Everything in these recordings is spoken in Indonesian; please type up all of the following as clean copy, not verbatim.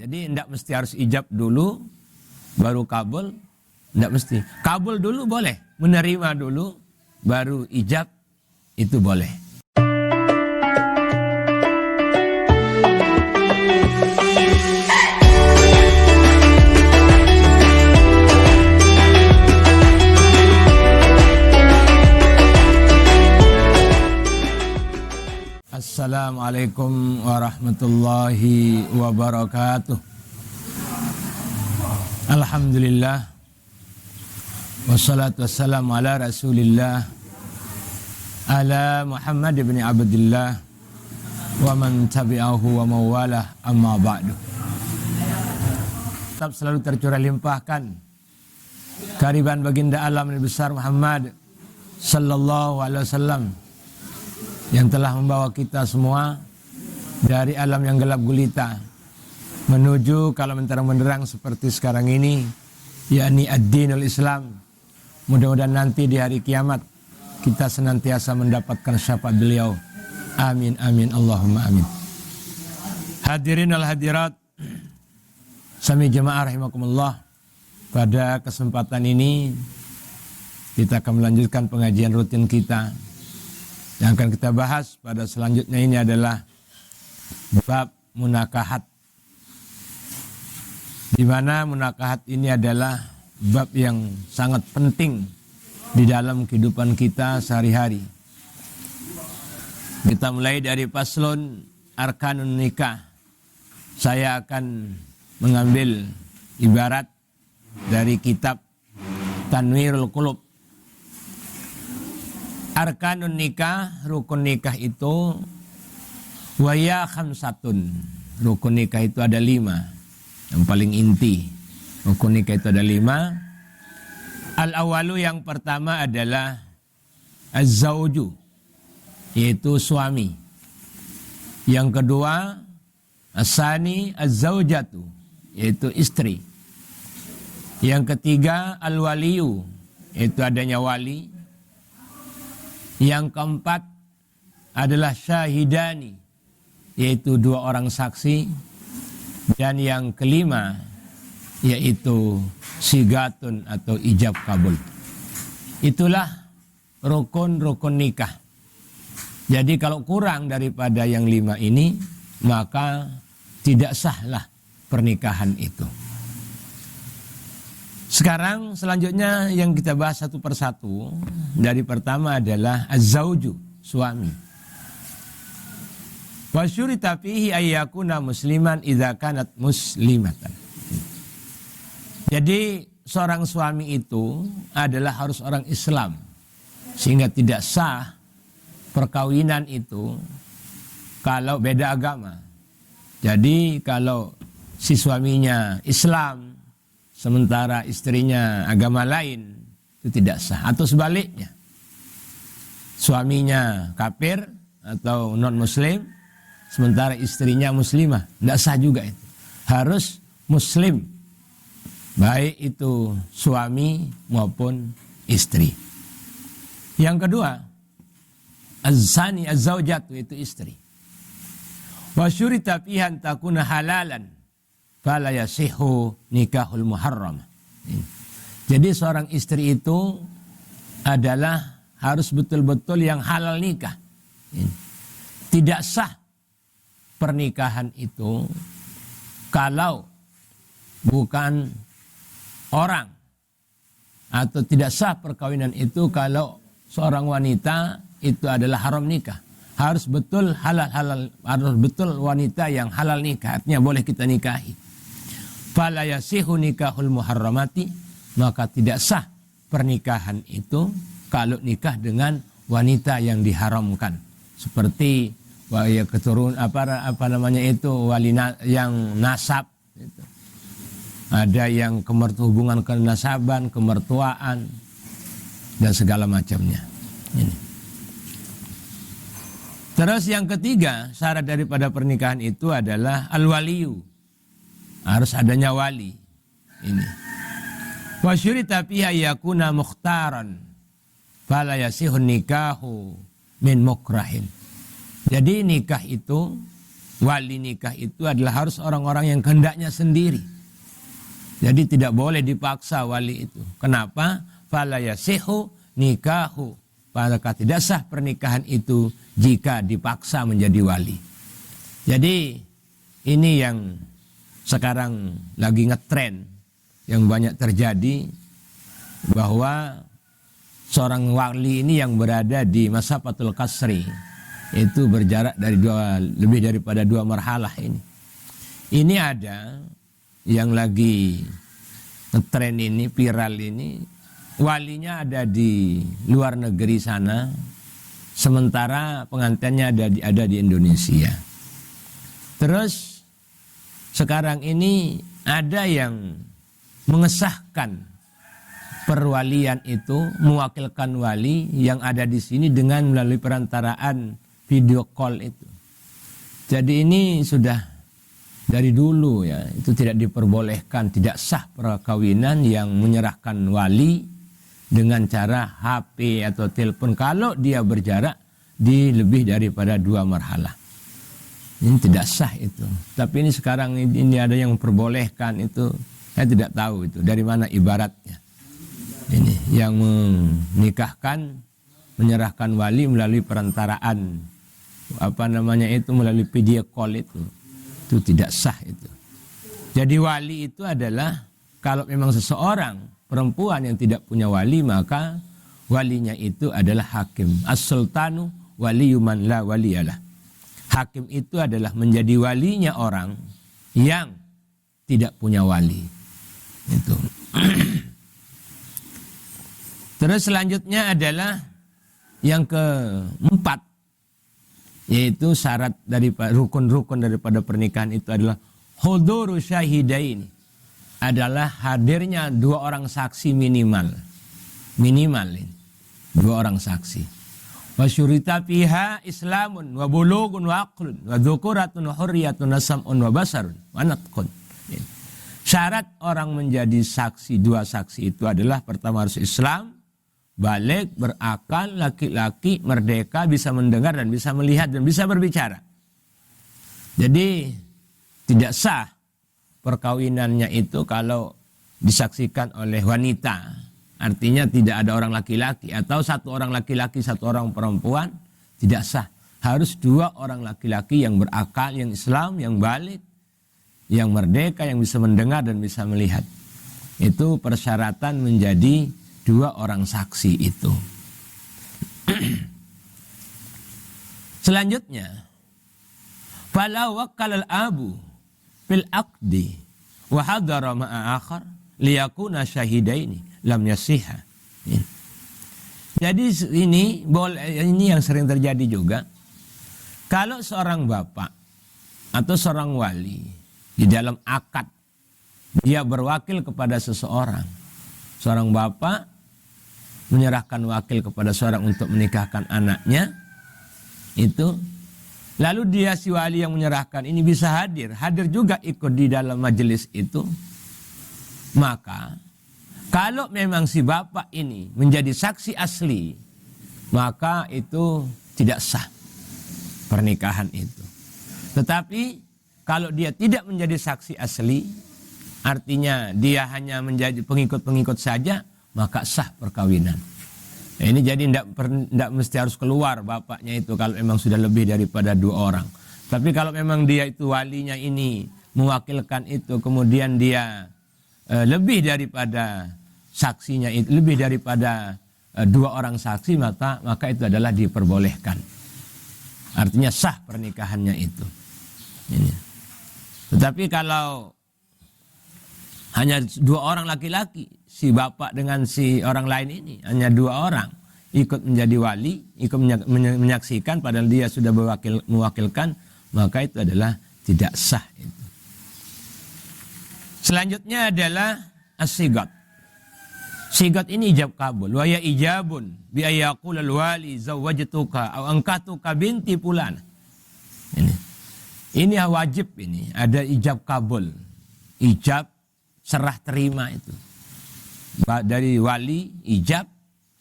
Jadi tidak mesti harus ijab dulu, baru kabul. Tidak mesti. Kabul dulu boleh, menerima dulu, baru ijab, itu boleh. Assalamualaikum warahmatullahi wabarakatuh. Alhamdulillah, wassalatu wassalamu ala rasulillah, ala Muhammad ibn Abdillah, wa man tabi'ahu wa mawalah, amma ba'du. Tetap selalu tercurah limpahkan kehadiran baginda alam Nabi besar Muhammad sallallahu alaihi wasallam, yang telah membawa kita semua dari alam yang gelap gulita menuju ke alam yang terang benderang seperti sekarang ini, yakni ad-dinul Islam. Mudah-mudahan nanti di hari kiamat kita senantiasa mendapatkan syafaat beliau. Amin amin Allahumma amin. Hadirin al hadirat, sami jemaah rahimakumullah. Pada kesempatan ini kita akan melanjutkan pengajian rutin kita. Yang akan kita bahas pada selanjutnya ini adalah bab munakahat. Di mana munakahat ini adalah bab yang sangat penting di dalam kehidupan kita sehari-hari. Kita mulai dari paslon arkanun nikah. Saya akan mengambil ibarat dari kitab Tanwirul Qulub. Arkanun nikah, rukun nikah itu waya khamsatun. Rukun nikah itu ada 5. Yang paling inti, rukun nikah itu ada 5. Al-awalu, yang pertama adalah az-zawju, yaitu suami. Yang kedua as-sani az-zawjatu, yaitu istri. Yang ketiga al-waliyu, yaitu adanya wali. Yang keempat adalah syahidani, yaitu 2 orang saksi. Dan yang kelima yaitu sigatun atau ijab kabul. Itulah rukun-rukun nikah. Jadi kalau kurang daripada yang 5 ini, maka tidak sahlah pernikahan itu. Sekarang selanjutnya yang kita bahas satu persatu. Dari pertama adalah az-zawju, suami. Wa syurita fihi ayyakuna musliman idza kanat muslimatan. Jadi seorang suami itu adalah harus orang Islam, sehingga tidak sah perkawinan itu kalau beda agama. Jadi kalau si suaminya Islam sementara istrinya agama lain, itu tidak sah. Atau sebaliknya, suaminya kafir atau non muslim sementara istrinya muslimah, tidak sah juga itu. Harus muslim, baik itu suami maupun istri. Yang kedua, az-zani az-zawjatu, itu istri. Wa syurita fiha an takuna halalan fala yasihu nikahul muharram. Jadi seorang istri itu adalah harus betul-betul yang halal nikah. Tidak sah pernikahan itu kalau bukan orang, atau tidak sah perkawinan itu kalau seorang wanita itu adalah haram nikah. Harus betul halal, harus betul wanita yang halal nikah, artinya boleh kita nikahi. Fala yasihu nikahul muharramati, maka tidak sah pernikahan itu kalau nikah dengan wanita yang diharamkan, seperti keturunan apa namanya itu wali yang nasab itu. Ada yang hubungan kenasaban, kemertuaan dan segala macamnya. Ini. Terus yang ketiga, syarat daripada pernikahan itu adalah al-waliyu. Harus adanya wali. Ini. Wa syurita fiha yakuna mukhtaran fala yasihun nikahu min mukrahin. Jadi nikah itu wali nikah itu adalah harus orang-orang yang kehendaknya sendiri. Jadi tidak boleh dipaksa wali itu. Kenapa? Fala yasihu nikahu. Maka tidak sah pernikahan itu jika dipaksa menjadi wali. Jadi ini yang sekarang lagi ngetren, yang banyak terjadi, bahwa seorang wali ini yang berada di Masafatul Qasri itu berjarak dari lebih daripada 2 marhalah ini. Ini ada yang lagi ngetren ini, viral ini, walinya ada di luar negeri sana, sementara pengantinnya ada di Indonesia. Terus sekarang ini ada yang mengesahkan perwalian itu, mewakilkan wali yang ada di sini dengan melalui perantaraan video call itu. Jadi ini sudah dari dulu ya, itu tidak diperbolehkan, tidak sah perkawinan yang menyerahkan wali dengan cara HP atau telepon kalau dia berjarak di lebih daripada 2 marhalah. Ini tidak sah itu. Tapi ini sekarang ini ada yang memperbolehkan itu. Saya tidak tahu itu dari mana ibaratnya. Ini yang menikahkan, menyerahkan wali melalui perantaraan melalui video call itu tidak sah itu. Jadi wali itu adalah kalau memang seseorang perempuan yang tidak punya wali, maka walinya itu adalah hakim. As-sultanu waliyuman la waliyalah. Hakim itu adalah menjadi walinya orang yang tidak punya wali. Itu. Terus selanjutnya adalah yang keempat, yaitu syarat dari rukun-rukun daripada pernikahan itu adalah huduru syahidain, adalah hadirnya 2 orang saksi minimal ini 2 orang saksi. Wa syurita fiha islamun wa bulugun wa aqlun wa dzukuratun wa hurriyatun wa sam'un wa basarun wa natqun. Syarat orang menjadi saksi, 2 saksi itu adalah pertama harus Islam, balik, berakal, laki-laki, merdeka, bisa mendengar dan bisa melihat dan bisa berbicara. Jadi tidak sah perkawinannya itu kalau disaksikan oleh wanita. Artinya tidak ada orang laki-laki atau 1 orang laki-laki, 1 orang perempuan, tidak sah. Harus 2 orang laki-laki yang berakal, yang Islam, yang balik, yang merdeka, yang bisa mendengar dan bisa melihat. Itu persyaratan menjadi 2 orang saksi itu. Selanjutnya, fala wakkal al-abu fil aqdi wa hadara ma'a akhar liyakuna syahidaini lam yasiha. Jadi ini yang sering terjadi juga. Kalau seorang bapak atau seorang wali di dalam akad dia berwakil kepada seseorang, seorang bapak menyerahkan wakil kepada seorang untuk menikahkan anaknya itu, lalu dia si wali yang menyerahkan ini bisa hadir juga ikut di dalam majelis itu, maka kalau memang si bapak ini menjadi saksi asli, maka itu tidak sah pernikahan itu. Tetapi kalau dia tidak menjadi saksi asli, artinya dia hanya menjadi pengikut-pengikut saja, maka sah perkawinan. Nah, ini jadi tidak mesti harus keluar bapaknya itu kalau memang sudah lebih daripada 2 orang. Tapi kalau memang dia itu walinya ini mewakilkan itu, kemudian dia lebih daripada saksinya itu, lebih daripada 2 orang saksi, maka itu adalah diperbolehkan. Artinya sah pernikahannya itu. Ini. Tetapi kalau hanya 2 orang laki-laki, si bapak dengan si orang lain ini, hanya 2 orang ikut menjadi wali, ikut menyaksikan padahal dia sudah mewakilkan, maka itu adalah tidak sah itu. Selanjutnya adalah as-sigat. Sigat ini ijab kabul. Wa ya ijabun bi ayaqul al-wali zawwajtuka aw ankatuka binti fulan. Ini wajib ini, ada ijab kabul. Ijab serah terima itu. Dari wali ijab,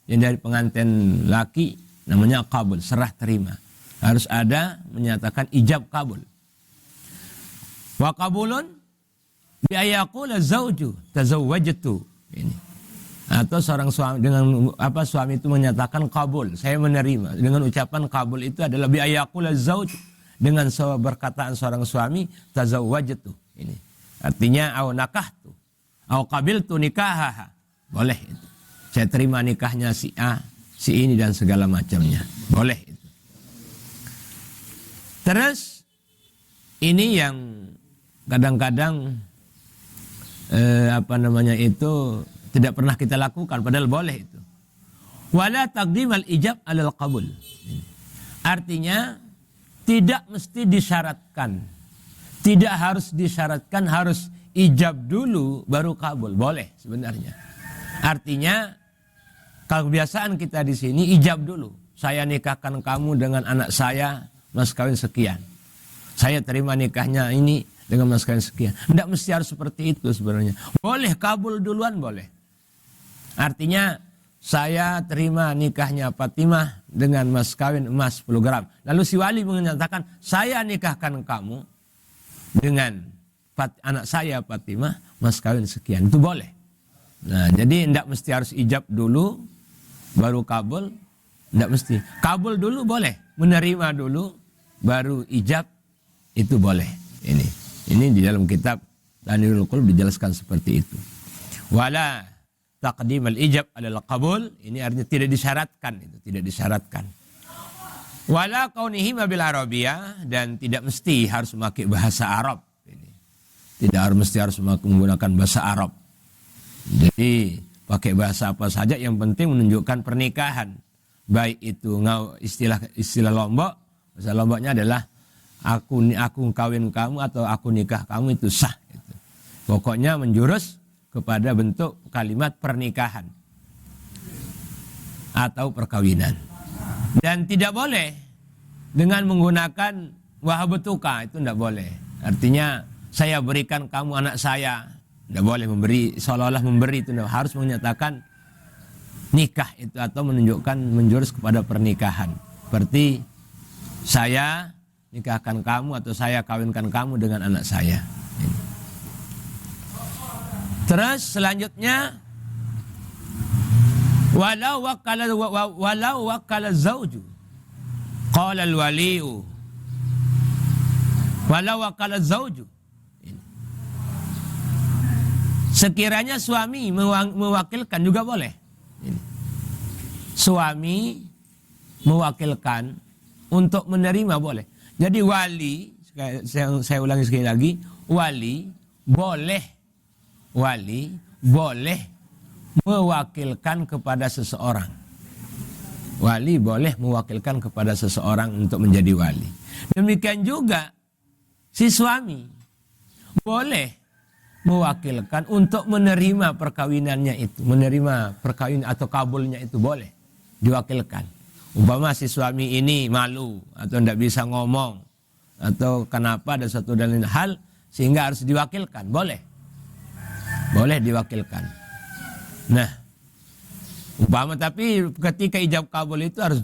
yang dari pengantin laki namanya kabul, serah terima. Harus ada menyatakan ijab kabul. Wa qabulun bi ayaqula zauju tazawwajtu. Ini. Atau seorang suami dengan suami itu menyatakan kabul, saya menerima. Dengan ucapan kabul itu adalah bi ayaqula zauj, dengan berkataan seorang suami tazawwajtu. Ini. Artinya au nakahtu, au qabiltu nikahaha. Boleh itu. Saya terima nikahnya si A, si ini dan segala macamnya. Boleh itu. Terus ini yang kadang-kadang tidak pernah kita lakukan, padahal boleh itu. Wala taqdimal ijab alal qabul. Artinya tidak mesti disyaratkan. Tidak harus disyaratkan, harus ijab dulu baru kabul. Boleh sebenarnya. Artinya kalau kebiasaan kita di sini ijab dulu. Saya nikahkan kamu dengan anak saya, mas kawin sekian. Saya terima nikahnya ini dengan mas kawin sekian. Tidak mesti harus seperti itu sebenarnya. Boleh kabul duluan, boleh. Artinya saya terima nikahnya Fatimah dengan mas kawin emas 10 gram. Lalu si wali menyatakan saya nikahkan kamu dengan anak saya Fatimah mas kawin sekian. Itu boleh. Nah, jadi tidak mesti harus ijab dulu baru kabul. Tidak mesti. Kabul dulu boleh. Menerima dulu baru ijab, itu boleh. Ini di dalam kitab Tanwirul Qulub dijelaskan seperti itu. Wala taqdimal ijab alal qabul, ini artinya tidak disyaratkan, itu tidak disyaratkan. Wala kaunihi bil arabiyah, dan tidak mesti harus memakai bahasa Arab. Ini. Tidak mesti harus menggunakan bahasa Arab. Jadi pakai bahasa apa saja, yang penting menunjukkan pernikahan. Baik itu istilah Lombok, bahasa Lomboknya adalah aku kawin kamu atau aku nikah kamu, itu sah. Itu. Pokoknya menjurus kepada bentuk kalimat pernikahan atau perkawinan. Dan tidak boleh dengan menggunakan wahabutuka, itu tidak boleh. Artinya saya berikan kamu anak saya, tidak boleh memberi seolah-olah memberi, itu harus menyatakan nikah itu atau menunjukkan menjurus kepada pernikahan. Seperti saya nikahkan kamu atau saya kawinkan kamu dengan anak saya. Terus selanjutnya walau wakala zauju qala al-wali'u walau wakala zauju, sekiranya suami mewakilkan juga boleh. Suami mewakilkan untuk menerima boleh. Jadi wali, saya ulangi sekali lagi, wali boleh mewakilkan kepada seseorang. Wali boleh mewakilkan kepada seseorang untuk menjadi wali. Demikian juga si suami boleh mewakilkan untuk menerima perkawinannya itu, menerima perkawinan atau kabulnya itu boleh diwakilkan. Umpama si suami ini malu atau tidak bisa ngomong atau kenapa ada satu dan lain hal sehingga harus diwakilkan, boleh diwakilkan. Nah, umpama tapi ketika ijab kabul itu harus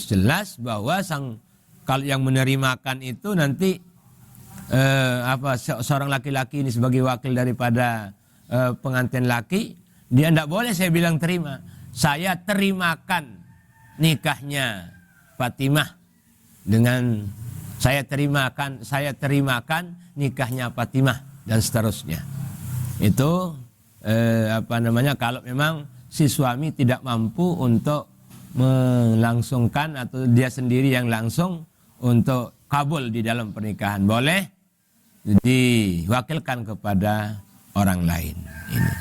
jelas bahwa kalau yang menerimakan itu nanti seorang laki-laki ini sebagai wakil daripada pengantin laki, dia tidak boleh saya bilang terima. Saya terimakan nikahnya Fatimah dengan saya terimakan nikahnya Fatimah dan seterusnya. Itu kalau memang si suami tidak mampu untuk melangsungkan atau dia sendiri yang langsung untuk kabul di dalam pernikahan, boleh diwakilkan kepada orang lain. Ini.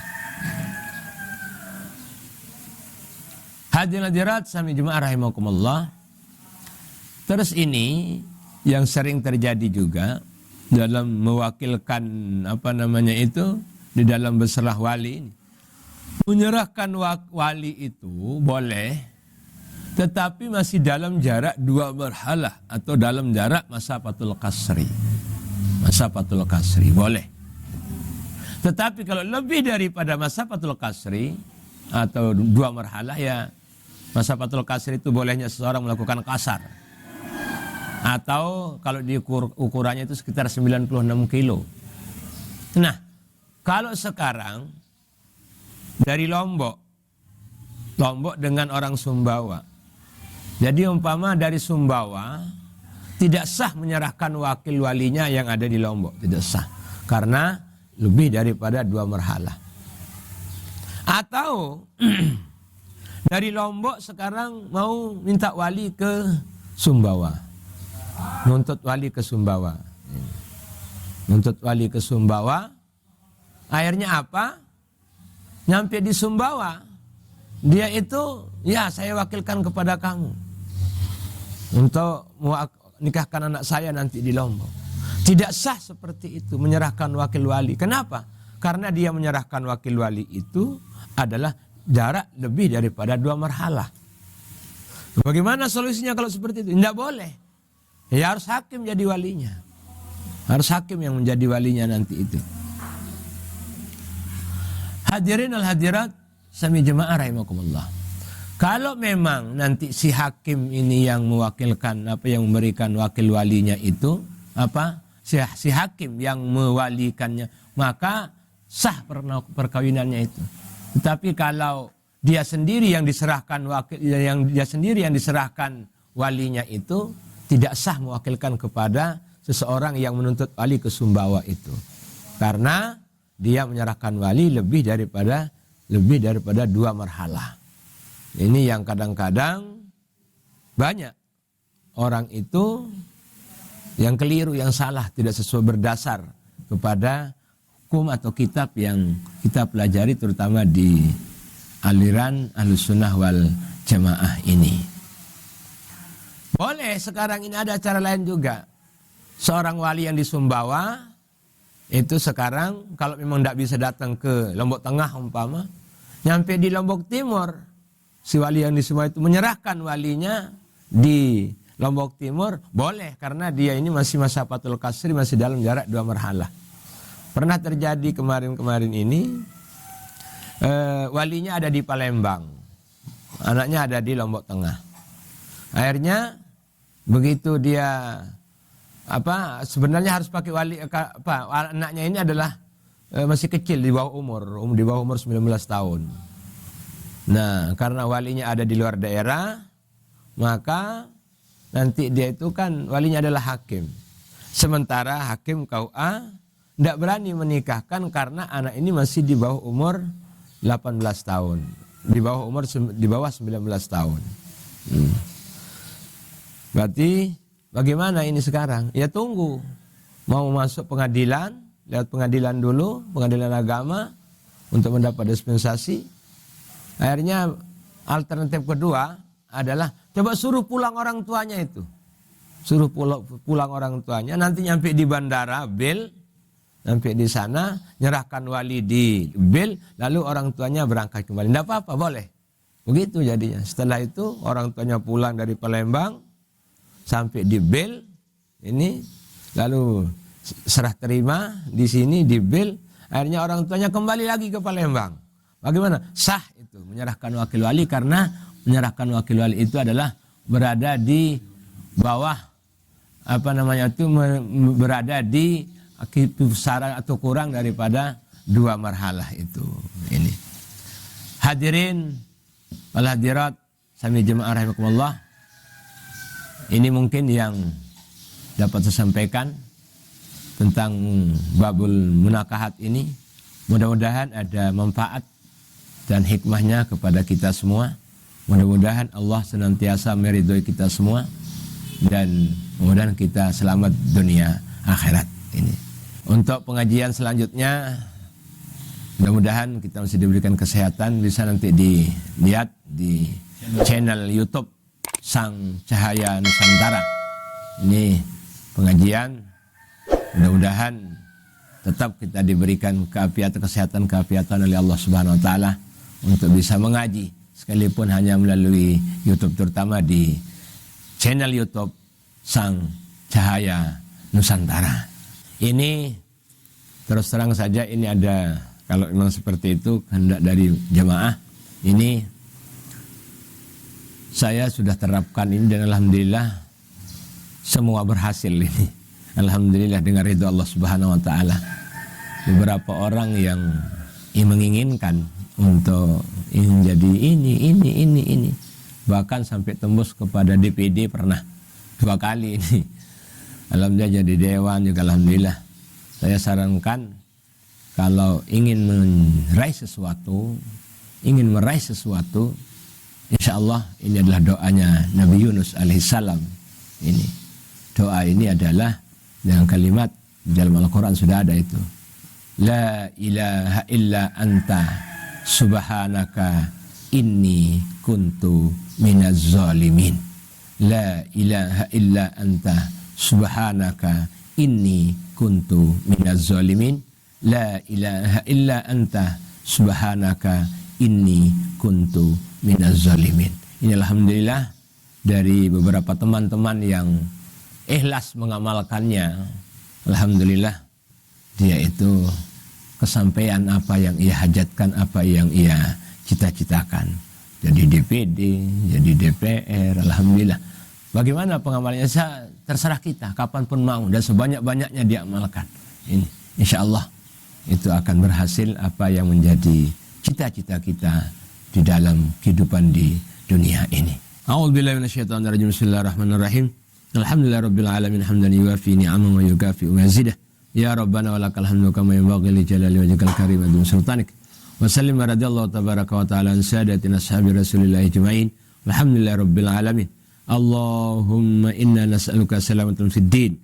Hadirin hadirat sami jemaah rahimakumullah. Terus ini yang sering terjadi juga dalam mewakilkan di dalam berserah wali ini. Menyerahkan wali itu boleh, tetapi masih dalam jarak 2 marhalah atau dalam jarak masafatul qasri. Masafatul qasri boleh. Tetapi kalau lebih daripada masafatul qasri atau 2 marhalah, ya masafatul qasri itu bolehnya seseorang melakukan kasar. Atau kalau diukur ukurannya itu sekitar 96 kilo. Nah, kalau sekarang dari Lombok dengan orang Sumbawa. Jadi umpama dari Sumbawa tidak sah menyerahkan wakil walinya yang ada di Lombok, tidak sah. Karena lebih daripada 2 marhalah. Atau dari Lombok sekarang mau minta wali ke Sumbawa. Nuntut wali ke Sumbawa. Nuntut wali ke Sumbawa. Akhirnya apa? Nyampe di Sumbawa, dia itu, ya saya wakilkan kepada kamu untuk nikahkan anak saya nanti di Lombok. Tidak sah seperti itu, menyerahkan wakil wali. Kenapa? Karena dia menyerahkan wakil wali itu adalah jarak lebih daripada 2 marhalah. Bagaimana solusinya kalau seperti itu? Tidak boleh. Ya harus hakim jadi walinya. Harus hakim yang menjadi walinya nanti itu. Hadirin al-hadirat, sami jemaah rahimakumullah. Kalau memang nanti si hakim ini yang mewakilkan, yang memberikan wakil walinya itu, si hakim yang mewalikannya, maka sah perkawinannya itu. Tetapi kalau dia sendiri yang diserahkan walinya itu, tidak sah mewakilkan kepada seseorang yang menuntut wali ke Sumbawa itu. Karena dia menyerahkan wali lebih daripada 2 marhalah. Ini yang kadang-kadang banyak orang itu yang keliru, yang salah, tidak sesuai berdasar kepada hukum atau kitab yang kita pelajari, terutama di aliran Ahlussunnah wal Jamaah ini. Boleh sekarang ini ada cara lain juga. Seorang wali yang di Sumbawa itu sekarang kalau memang tidak bisa datang ke Lombok Tengah umpama, nyampe di Lombok Timur, si wali yang di Sumbawa itu menyerahkan walinya di Lombok Timur, boleh, karena dia ini masih masa Fatul Qasri, masih dalam jarak 2 marhalah. Pernah terjadi kemarin-kemarin ini, walinya ada di Palembang, anaknya ada di Lombok Tengah. Akhirnya begitu dia sebenarnya harus pakai wali, anaknya ini adalah masih kecil, di bawah umur 19 tahun. Nah, karena walinya ada di luar daerah, maka nanti dia itu kan walinya adalah hakim. Sementara hakim KUA tidak berani menikahkan karena anak ini masih di bawah umur 18 tahun, di bawah 19 tahun. Berarti bagaimana ini sekarang? Ya tunggu. Mau masuk pengadilan, lewat pengadilan dulu, pengadilan agama untuk mendapat dispensasi. Akhirnya alternatif kedua adalah coba suruh pulang orang tuanya itu. Suruh pulang orang tuanya, nanti nyampe di bandara, bil, nyampe di sana, nyerahkan wali di bil, lalu orang tuanya berangkat kembali. Tidak apa-apa, boleh. Begitu jadinya. Setelah itu orang tuanya pulang dari Palembang, sampai di bil ini, lalu serah terima di sini di bil, akhirnya orang tuanya kembali lagi ke Palembang. Bagaimana? Sah itu menyerahkan wakil wali, karena menyerahkan wakil wali itu adalah berada di bawah berada di kisaran atau kurang daripada 2 marhalah itu. Ini hadirin wal hadirat sami jemaah rahimakumullah. Ini mungkin yang dapat saya sampaikan tentang babul munakahat ini. Mudah-mudahan ada manfaat dan hikmahnya kepada kita semua. Mudah-mudahan Allah senantiasa meridhoi kita semua, dan mudah-mudahan kita selamat dunia akhirat ini. Untuk pengajian selanjutnya, mudah-mudahan kita masih diberikan kesehatan, bisa nanti dilihat di channel YouTube Sang Cahaya Nusantara. Ini pengajian, mudah-mudahan tetap kita diberikan kesehatan oleh Allah Subhanahu wa taala untuk bisa mengaji, sekalipun hanya melalui YouTube, terutama di channel YouTube Sang Cahaya Nusantara. Ini terus terang saja, ini ada, kalau memang seperti itu kehendak dari jemaah, ini saya sudah terapkan ini, dan alhamdulillah semua berhasil ini. Alhamdulillah dengan ridho Allah Subhanahu wa taala. Beberapa orang yang menginginkan untuk ingin jadi ini. Bahkan sampai tembus kepada DPD pernah 2 kali ini. Alhamdulillah jadi dewan juga alhamdulillah. Saya sarankan kalau ingin meraih sesuatu, insya Allah ini adalah doanya Nabi Yunus alaihissalam. Ini doa ini adalah dengan kalimat di dalam Al-Quran sudah ada itu. La ilaha illa anta subhanaka inni kuntu minaz zalimin. La ilaha illa anta subhanaka inni kuntu minaz zalimin. La ilaha illa anta subhanaka inni kuntu minaz zalimin. Ini alhamdulillah dari beberapa teman-teman yang ikhlas mengamalkannya. Alhamdulillah dia itu kesampaian apa yang ia hajatkan, apa yang ia cita-citakan. Jadi DPD, jadi DPR, alhamdulillah. Bagaimana pengamalannya? Terserah kita, kapanpun mau dan sebanyak-banyaknya diamalkan. Ini, insya Allah itu akan berhasil apa yang menjadi cita-cita kita di dalam kehidupan di dunia ini. A'udzubillahi minasyaitonirrajim. Bismillahirrahmanirrahim. Alhamdulillahirabbil alamin hamdan yuwafi ni'amahu wa yukafi mazidah. Ya Rabbana walakal hamdu kama yanbaghi li jalali wajhikal karim wa dun sultanik. Wa sallim radhiyallahu tabaraka wa ta'ala an sadatina ashabi Rasulillah ajma'in. Alhamdulillahirabbil alamin. Allahumma inna nas'aluka salamatan fid din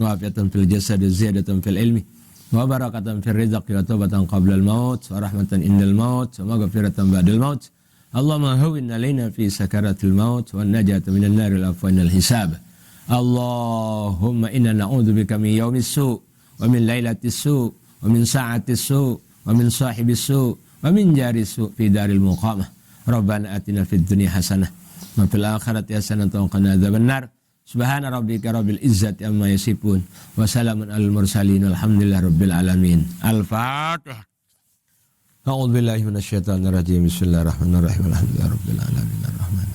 wa afiatan fil jasad wa ziyadatan fil ilmi wa barakatan fil rizqi wa taubatan qabla al maut wa rahmatan indal maut wa maghfiratan ba'dal maut. Allahumma hawwin alaina fi sakaratil maut wa najata minan nar wal afwa wal hisab. Allahumma inna na'udzubika min yaumis su' wa min lailatis su' wa min sa'atis su' wa min sahibis su' wa min jaris su' fi daril muqamah. Rabbana atina fid dunya hasanah wa fil akhirati hasanah wa qina adzabannar. Subhana rabbika rabbil izzati amma yasifun wa salamun alal mursalin walhamdulillahi rabbil alamin. Al-Fatihah. A'udzu billahi minasyaitonir rajim. Bismillahirrahmanirrahim. Alhamdulillahi rabbil alamin arrahman.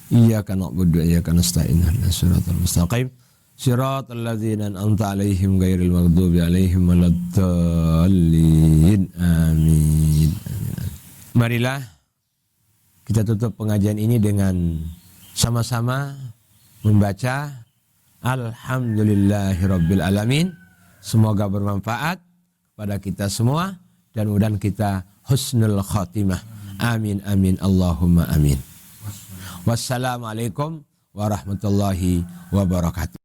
Iyyaka na'budu wa iyyaka nasta'in ihdinas siratal mustaqim siratal ladzina an'amta 'alaihim ghairil maghdubi 'alaihim waladdallin. Amin. Marilah kita tutup pengajian ini dengan sama-sama membaca Alhamdulillahirabbil alamin. Semoga bermanfaat kepada kita semua dan mudah kita husnul khatimah. Amin amin Allahumma amin. Wassalamualaikum warahmatullahi wabarakatuh.